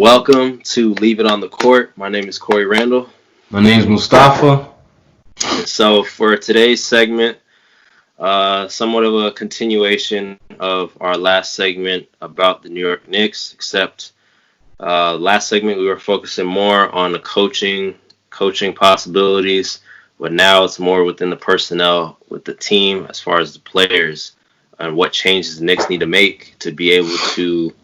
Welcome to Leave It on the Court. My name is Corey Randall. My name's Mustafa. So for today's segment, somewhat of a continuation of our last segment about the New York Knicks, except last segment we were focusing more on the coaching possibilities, but now it's more within the personnel with the team as far as the players and what changes the Knicks need to make to be able to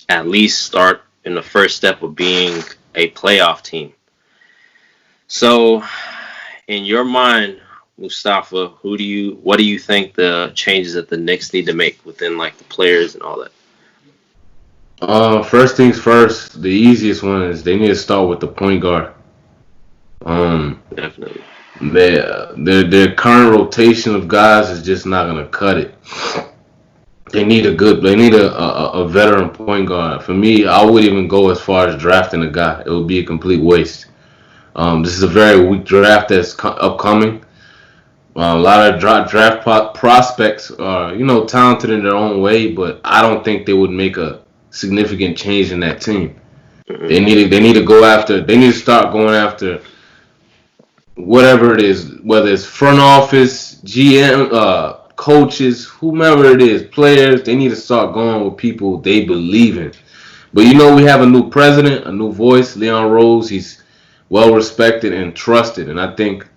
at least start in the first step of being a playoff team. So, in your mind, Mustafa, what do you think the changes that the Knicks need to make within like the players and all that? First things first, the easiest one is they need to start with the point guard. Definitely. Their current rotation of guys is just not gonna cut it. They need a veteran point guard. For me, I wouldn't even go as far as drafting a guy. It would be a complete waste. This is a very weak draft that's upcoming. A lot of draft prospects are, talented in their own way, but I don't think they would make a significant change in that team. Mm-hmm. They need to start going after whatever it is, whether it's front office, GM, coaches, whomever it is, players. They need to start going with people they believe in. But we have a new president, a new voice, Leon Rose. He's well respected and trusted, and I think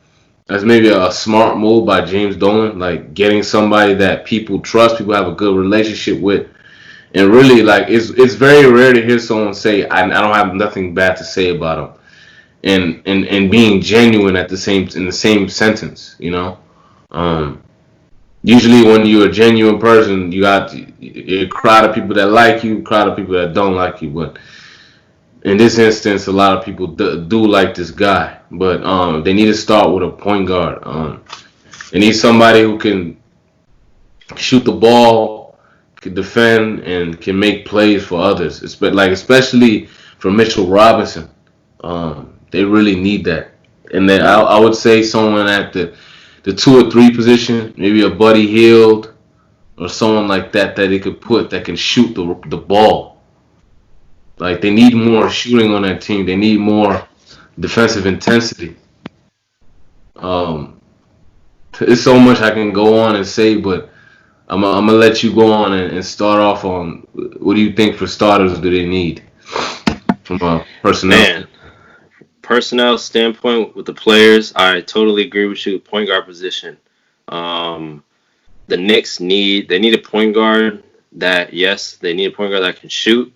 that's maybe a smart move by James Dolan, like getting somebody that people trust, people have a good relationship with. And really, like, it's very rare to hear someone say, I don't have nothing bad to say about him. And being genuine in the same sentence, Usually when you're a genuine person, you got a crowd of people that like you, a crowd of people that don't like you. But in this instance, a lot of people do like this guy. But they need to start with a point guard. They need somebody who can shoot the ball, can defend, and can make plays for others. Especially for Mitchell Robinson. They really need that. And then I would say someone at the 2 or 3 position, maybe a Buddy Hield or someone like that they could put that can shoot the ball. Like, they need more shooting on that team. They need more defensive intensity. There's so much I can go on and say, but I'm gonna let you go on and start off on what do you think for starters do they need from a personnel? Man, personnel standpoint with the players, I totally agree with you. Point guard position. The Knicks need a point guard that can shoot,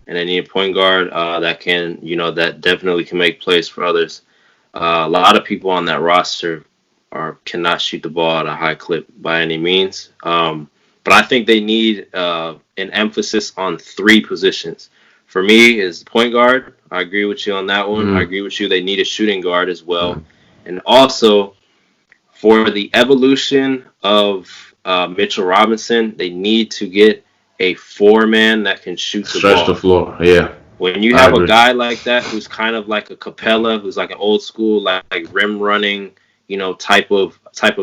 and they need a point guard that can, that definitely can make plays for others. A lot of people on that roster cannot shoot the ball at a high clip by any means. But I think they need an emphasis on 3 positions. For me, is point guard. I agree with you on that one. Mm-hmm. I agree with you. They need a shooting guard as well. Mm-hmm. And also, for the evolution of Mitchell Robinson, they need to get a 4-man that can shoot the ball. Stretch the floor, yeah. When you have a guy like that who's kind of like a Capella, who's like an old school, like rim running, type of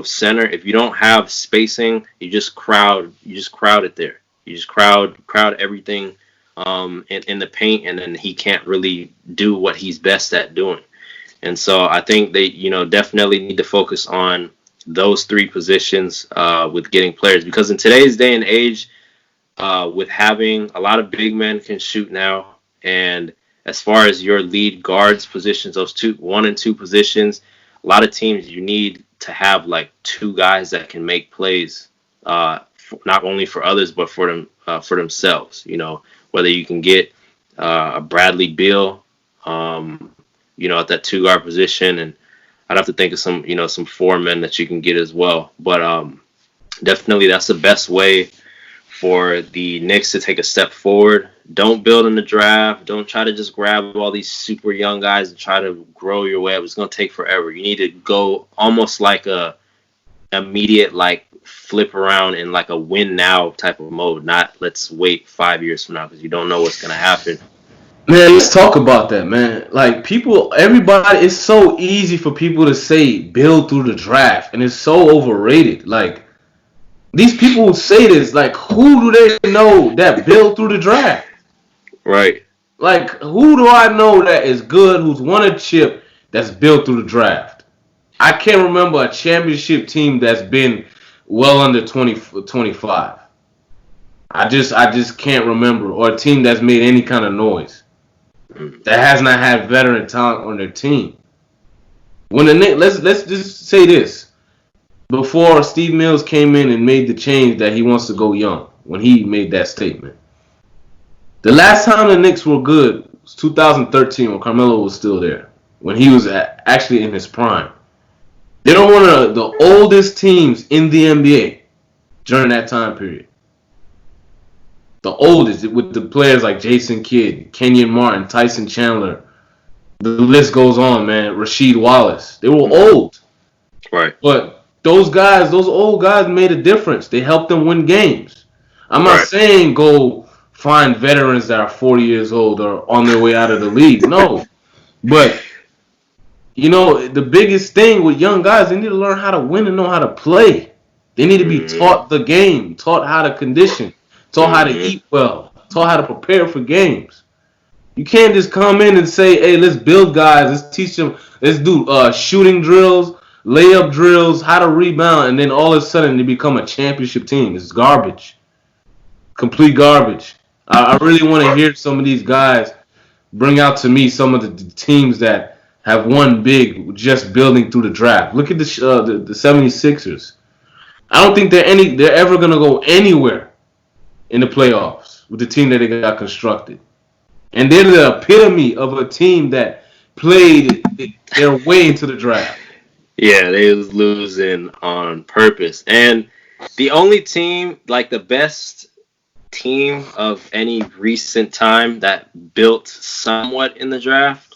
center. If you don't have spacing, you just crowd it there. You just crowd everything in the paint, and then he can't really do what he's best at doing. And so I think they, definitely need to focus on those 3 positions with getting players, because in today's day and age, with having a lot of big men can shoot now, and as far as your lead guards positions, those 1 and 2 positions, a lot of teams you need to have like 2 guys that can make plays, not only for others but for themselves. Whether you can get a Bradley Beal, at that 2 guard position, and I'd have to think of some 4 men that you can get as well. But definitely that's the best way for the Knicks to take a step forward. Don't build in the draft. Don't try to just grab all these super young guys and try to grow your way up. It's going to take forever. You need to go almost like a immediate, like, flip around in like a win now type of mode. Not let's wait 5 years from now, because you don't know what's going to happen. Man, let's talk about that, man. Like, everybody, it's so easy for people to say build through the draft, and it's so overrated. Like, these people who say this, like, who do they know that build through the draft? Right. Like, who do I know that is good, who's won a chip, that's built through the draft? I can't remember a championship team that's been well under 25. I just can't remember, or a team that's made any kind of noise that has not had veteran talent on their team. When the Knicks, let's just say this: before Steve Mills came in and made the change that he wants to go young, when he made that statement, the last time the Knicks were good was 2013 when Carmelo was still there, when he was actually in his prime. They were one of the oldest teams in the NBA during that time period. The oldest, with the players like Jason Kidd, Kenyon Martin, Tyson Chandler. The list goes on, man. Rasheed Wallace. They were old. Right. But those guys, those old guys made a difference. They helped them win games. I'm not saying go find veterans that are 40 years old or on their way out of the league. No. But, you know, the biggest thing with young guys, they need to learn how to win and know how to play. They need to be taught the game, taught how to condition, taught how to eat well, taught how to prepare for games. You can't just come in and say, hey, let's build guys, let's teach them, let's do shooting drills, layup drills, how to rebound, and then all of a sudden they become a championship team. It's garbage. Complete garbage. I really want to hear some of these guys bring out to me some of the teams that have won big just building through the draft. Look at the 76ers. I don't think they're ever going to go anywhere in the playoffs with the team that they got constructed. And they're the epitome of a team that played their way into the draft. Yeah, they was losing on purpose. And the only team, like the best team of any recent time that built somewhat in the draft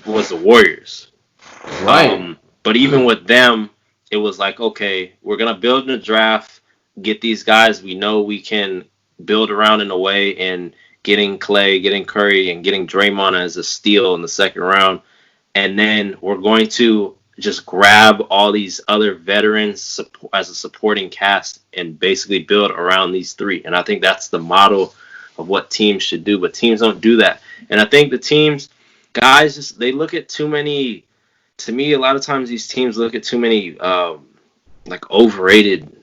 was the Warriors. Right. But even with them, it was like, okay, we're going to build in the draft, get these guys we know we can build around in a way, and getting Clay, getting Curry, and getting Draymond as a steal in the second round. And then we're going to just grab all these other veterans as a supporting cast and basically build around these three. And I think that's the model of what teams should do. But teams don't do that. And I think the teams, guys, just they look at too many. To me, a lot of times these teams look at too many like overrated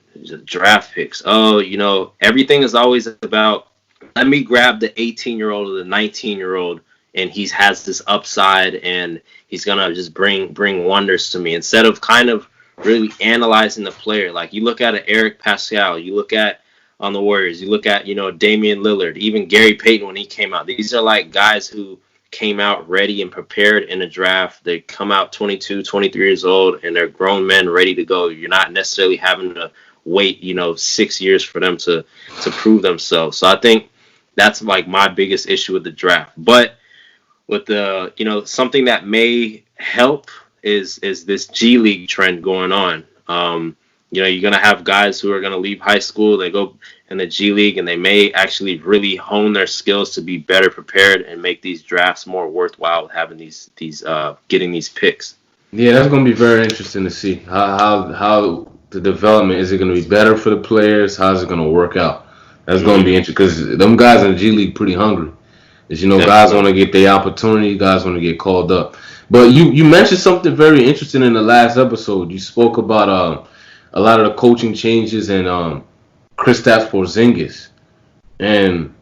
draft picks. Oh, you know, everything is always about, let me grab the 18-year-old or the 19-year-old, and he has this upside, and he's gonna just bring wonders to me, instead of kind of really analyzing the player. Like, you look at an Eric Pascal, you look at on the Warriors, you look at, you know, Damian Lillard, even Gary Payton when he came out. These are like guys who came out ready and prepared in the draft. They come out 22, 23 years old, and they're grown men ready to go. You're not necessarily having to wait, you know, 6 years for them to prove themselves. So I think that's like my biggest issue with the draft. But with the, you know, something that may help is this G League trend going on. You know, you're going to have guys who are going to leave high school, they go in the G League, and they may actually really hone their skills to be better prepared and make these drafts more worthwhile, having these getting these picks. Yeah, that's going to be very interesting to see how the development, is it going to be better for the players? How's it going to work out? That's going to be interesting, because them guys in the G League pretty hungry. As you know, guys want to get their opportunity, guys want to get called up. But you mentioned something very interesting in the last episode. You spoke about a lot of the coaching changes and Kristaps Porzingis. And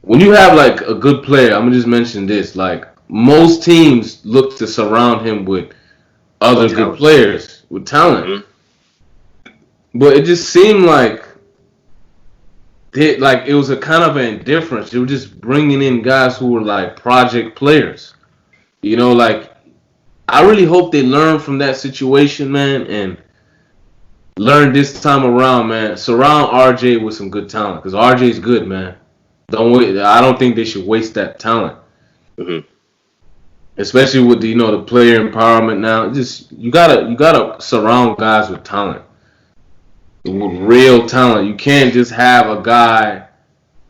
when you have like a good player, I'm gonna just mention this: like, most teams look to surround him with other good players with talent. Mm-hmm. But it just seemed like it was a kind of an indifference. They were just bringing in guys who were like project players. You know, like, I really hope they learn from that situation, man, and learn this time around, man. Surround RJ with some good talent, because RJ's good, man. I don't think they should waste that talent. Mm-hmm. Especially with the, you know, the player empowerment now. Just you gotta surround guys with talent. With real talent. You can't just have a guy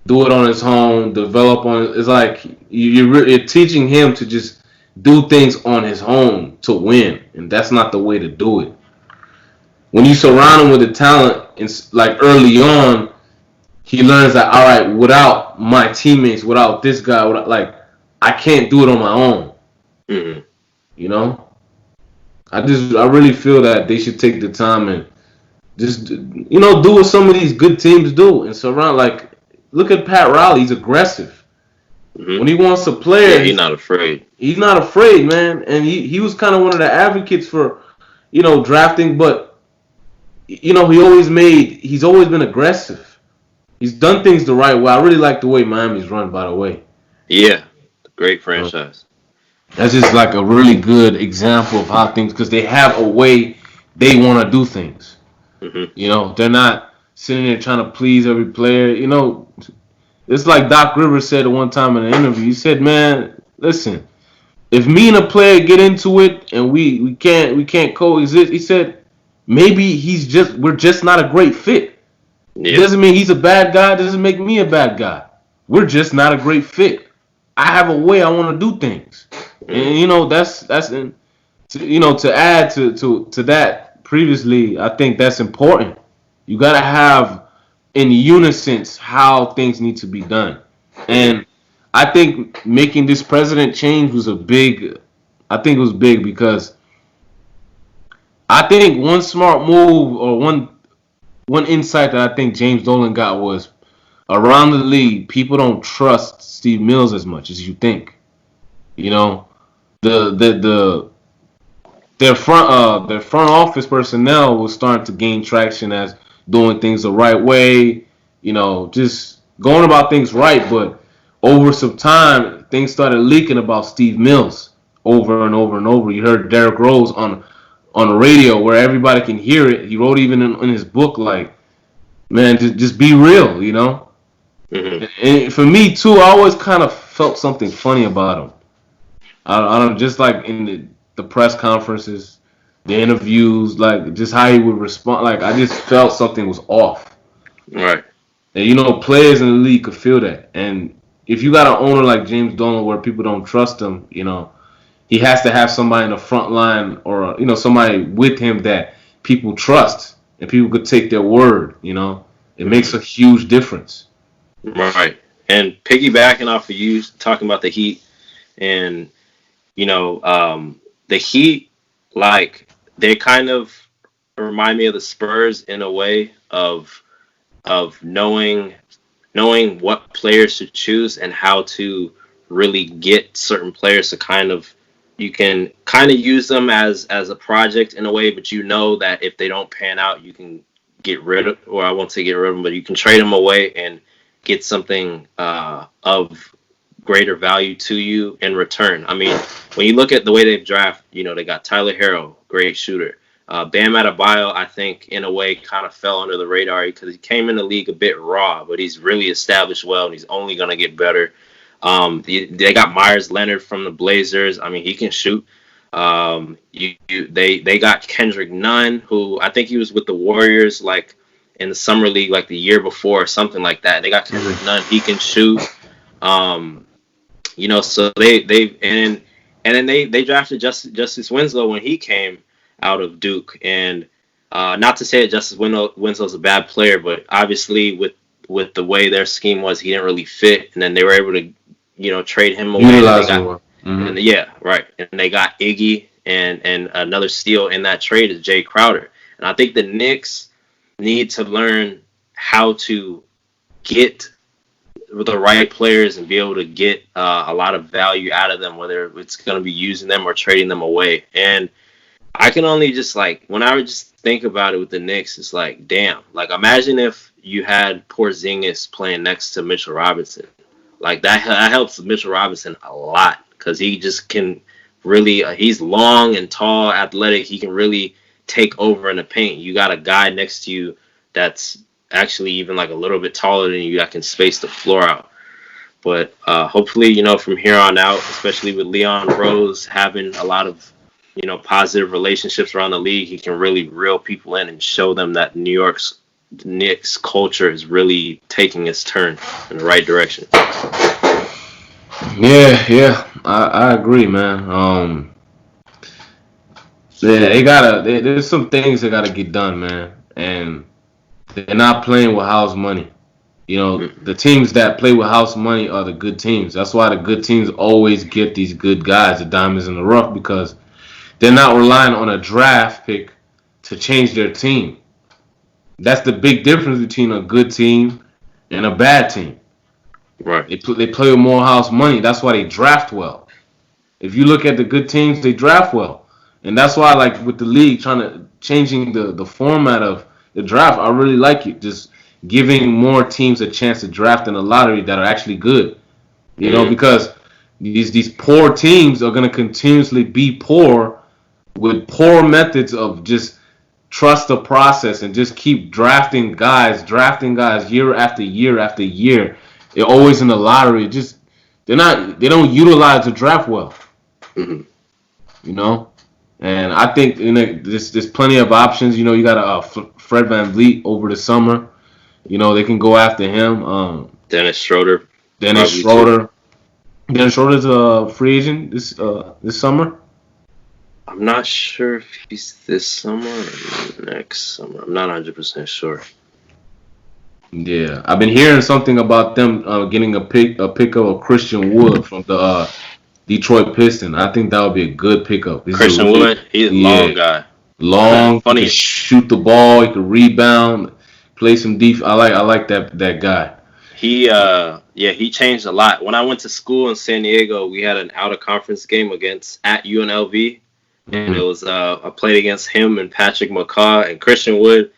do it on his own, develop on. It's like you're teaching him to just do things on his own to win, and that's not the way to do it. When you surround him with the talent, it's like early on, he learns that, all right, without my teammates, without this guy, like I can't do it on my own. Mm-hmm. You know, I really feel that they should take the time and just do what some of these good teams do and surround. Like, look at Pat Riley. He's aggressive when Mm-hmm. he wants a Yeah, player. he's not afraid. He's not afraid, man. And he was kind of one of the advocates for drafting, but he's always been aggressive. He's done things the right way. I really like the way Miami's run, by the way. Yeah, great Uh, franchise. That's just like a really good example of how things, because they have a way they want to do things. Mm-hmm. They're not sitting there trying to please every player. It's like Doc Rivers said at one time in an interview. He said, "Man, listen, if me and a player get into it and we can't coexist," he said, "maybe we're just not a great fit. It Yeah. doesn't mean he's a bad guy. It doesn't make me a bad guy. We're just not a great fit. I have a way I want to do things." Mm-hmm. And to add to that previously, I think that's important. You gotta have in unison how things need to be done. Mm-hmm. And I think making this president change was I think it was big because I think one smart move or one insight that I think James Dolan got was around the league, people don't trust Steve Mills as much as you think. You know, the their front office personnel was starting to gain traction as doing things the right way, just going about things right. But over some time, things started leaking about Steve Mills over and over and over. You heard Derrick Rose on the radio where everybody can hear it. He wrote even in his book like, man, just be real. Mm-hmm. And for me too, I always kind of felt something funny about him. I don't just like in the press conferences, the interviews, like just how he would respond. Like I just felt something was off. Right. And players in the league could feel that. And if you got an owner like James Dolan where people don't trust him, he has to have somebody in the front line or somebody with him that people trust and people could take their word. It makes Mm-hmm. a huge difference. Right. And piggybacking off of you talking about the Heat and the Heat, like they kind of remind me of the Spurs in a way of knowing what players to choose and how to really get certain players to you can kind of use them as a project in a way, but that if they don't pan out, you can get rid of, or I won't say get rid of them, but you can trade them away and get something of greater value to you in return. I mean, when you look at the way they've drafted, they got Tyler Herro, great shooter. Bam Adebayo, I think, in a way, kind of fell under the radar because he came in the league a bit raw, but he's really established well, and he's only going to get better. They got Myers Leonard from the Blazers. I mean, he can shoot. They got Kendrick Nunn, who I think he was with the Warriors like in the summer league like the year before or something like that. They got Kendrick Nunn. He can shoot. So then they drafted Justice Winslow when he came out of Duke, and not to say that Justice Winslow's a bad player, but obviously with the way their scheme was, he didn't really fit, and then they were able to trade him away. Utilize him. And yeah, right, and they got Iggy, and another steal in that trade is Jay Crowder, and I think the Knicks need to learn how to get the right players and be able to get a lot of value out of them, whether it's going to be using them or trading them away. And I can only just when I would just think about it with the Knicks, it's like, damn, like imagine if you had Porzingis playing next to Mitchell Robinson. Like that helps Mitchell Robinson a lot because he just can really, he's long and tall, athletic. He can really take over in the paint. You got a guy next to you that's actually even like a little bit taller than you that can space the floor out. But hopefully, from here on out, especially with Leon Rose having a lot of, positive relationships around the league, he can really reel people in and show them that New York's Knicks culture is really taking its turn in the right direction. Yeah, I agree, man. Yeah, there's some things they gotta get done, man, and they're not playing with house money. You know, the teams that play with house money are the good teams. That's why the good teams always get these good guys, the diamonds in the rough, because they're not relying on a draft pick to change their team. That's the big difference between a good team and a bad team. Right. They play with more house money. That's why they draft well. If you look at the good teams, they draft well, and that's why, like with the league trying to changing the format of the draft, I really like it. Just giving more teams a chance to draft in the lottery that are actually good. You know, Mm-hmm. because these poor teams are going to continuously be poor with poor methods of just trust the process and just keep drafting guys year after year after year. They're always in the lottery. Just they don't utilize the draft well. Mm-hmm. You know, and I think there's plenty of options. You know, you got Fred VanVleet over the summer. You know, they can go after him. Dennis Schroeder, Dennis probably too. Schroeder. Dennis Schroeder's a free agent this summer. I'm not sure if he's this summer or next summer. I'm not 100% sure. Yeah, I've been hearing something about them getting a pickup of Christian Wood from the Detroit Pistons. I think that would be a good pickup. This is a Christian really Wood, he's a yeah long guy. long. He can Funny. shoot the ball. He can rebound, play some defense. I like that guy. He changed a lot. When I went to school in San Diego, we had an out of conference game against at UNLV, and it Mm. was I played against him and Patrick McCaw and Christian Wood.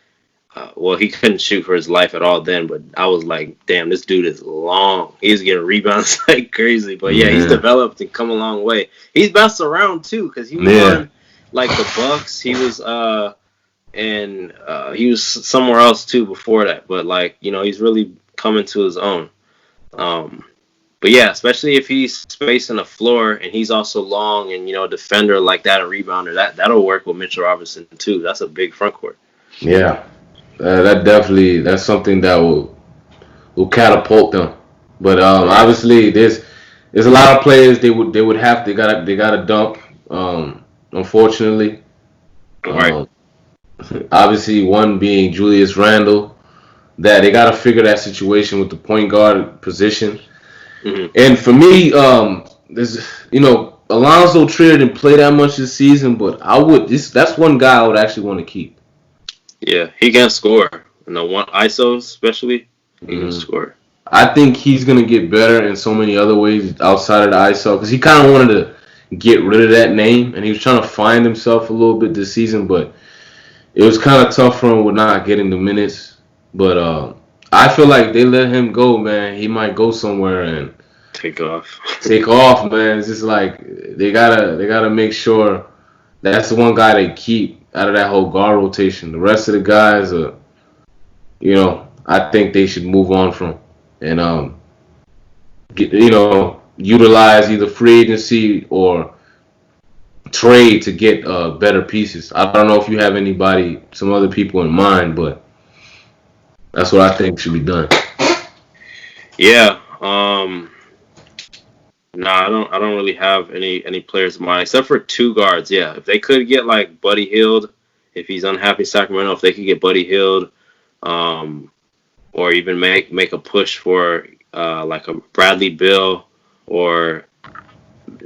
Well, he couldn't shoot for his life at all then, but I was like, damn, this dude is long. He's getting rebounds like crazy. But yeah, he's Yeah, developed and come a long way. He's bounced around too, because he was yeah, on like the Bucks. He was and he was somewhere else too before that. But like, he's really coming to his own. Um, but yeah, especially if he's spacing the floor and he's also long and defender like that, a rebounder, that'll work with Mitchell Robinson too. That's a big front court. yeah. That definitely that's something that will catapult them. But Right. obviously, there's a lot of players they would have they gotta dump. Unfortunately, Right. um, obviously one being Julius Randle, that they gotta figure that situation with the point guard position. Hmm. And for me, there's Alonzo Trier didn't play that much this season, but that's one guy I would actually want to keep. Yeah, he can score. And the one ISOs, especially, he can Mhm. score. I think he's gonna get better in so many other ways outside of the ISO because he kind of wanted to get rid of that name and he was trying to find himself a little bit this season, but it was kind of tough for him with not getting the minutes. But I feel like they let him go, man. He might go somewhere and Take off. take off, man. It's just like they gotta make sure that's the one guy they keep out of that whole guard rotation. The rest of the guys are, I think they should move on from and utilize either free agency or trade to get better pieces. I don't know if you have some other people in mind, but that's what I think should be done. Yeah. No, I don't really have any players in mind except for two guards. Yeah, if they could get like Buddy Hield, if he's unhappy in Sacramento, if they could get Buddy Hield, um, or even make a push for like a Bradley Bill, or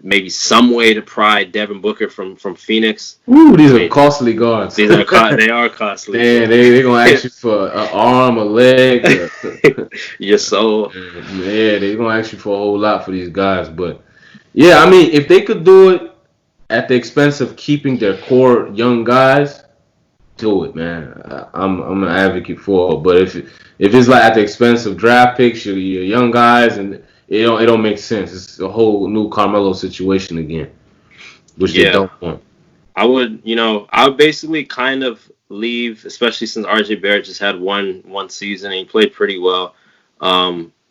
maybe some way to pry Devin Booker from Phoenix. Ooh, these I are mean, costly guards. they are costly. Man, So they gonna ask you for an arm, a leg. your soul. Yeah, they gonna ask you for a whole lot for these guys. But yeah, I mean, if they could do it at the expense of keeping their core young guys, do it, man. I'm an advocate for it. But if it's like at the expense of draft picks, your young guys, and it don't make sense. It's a whole new Carmelo situation again, which they Yeah, don't want. I would basically kind of leave, especially since RJ Barrett just had one season and he played pretty well.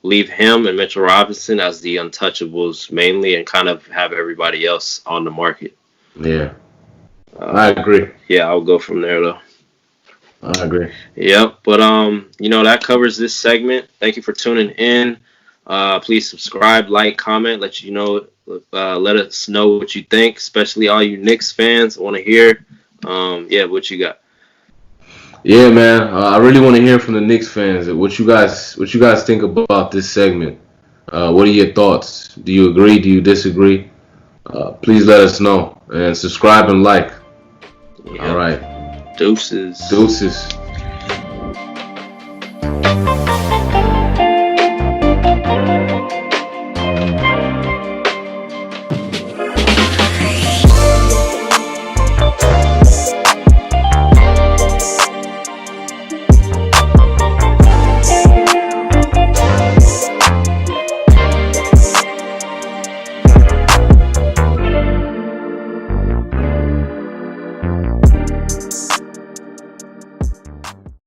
Leave him and Mitchell Robinson as the untouchables mainly, and kind of have everybody else on the market. Yeah, I Uh, agree. yeah, I'll go from there though. I agree. Yep, but that covers this segment. Thank you for tuning in. Please subscribe, like, comment, let us know what you think, especially all you Knicks fans. I want to hear, what you got. Yeah, man. I really want to hear from the Knicks fans. What you guys think about this segment? What are your thoughts? Do you agree? Do you disagree? Please let us know and subscribe and like. All Yep. right. Deuces. Deuces.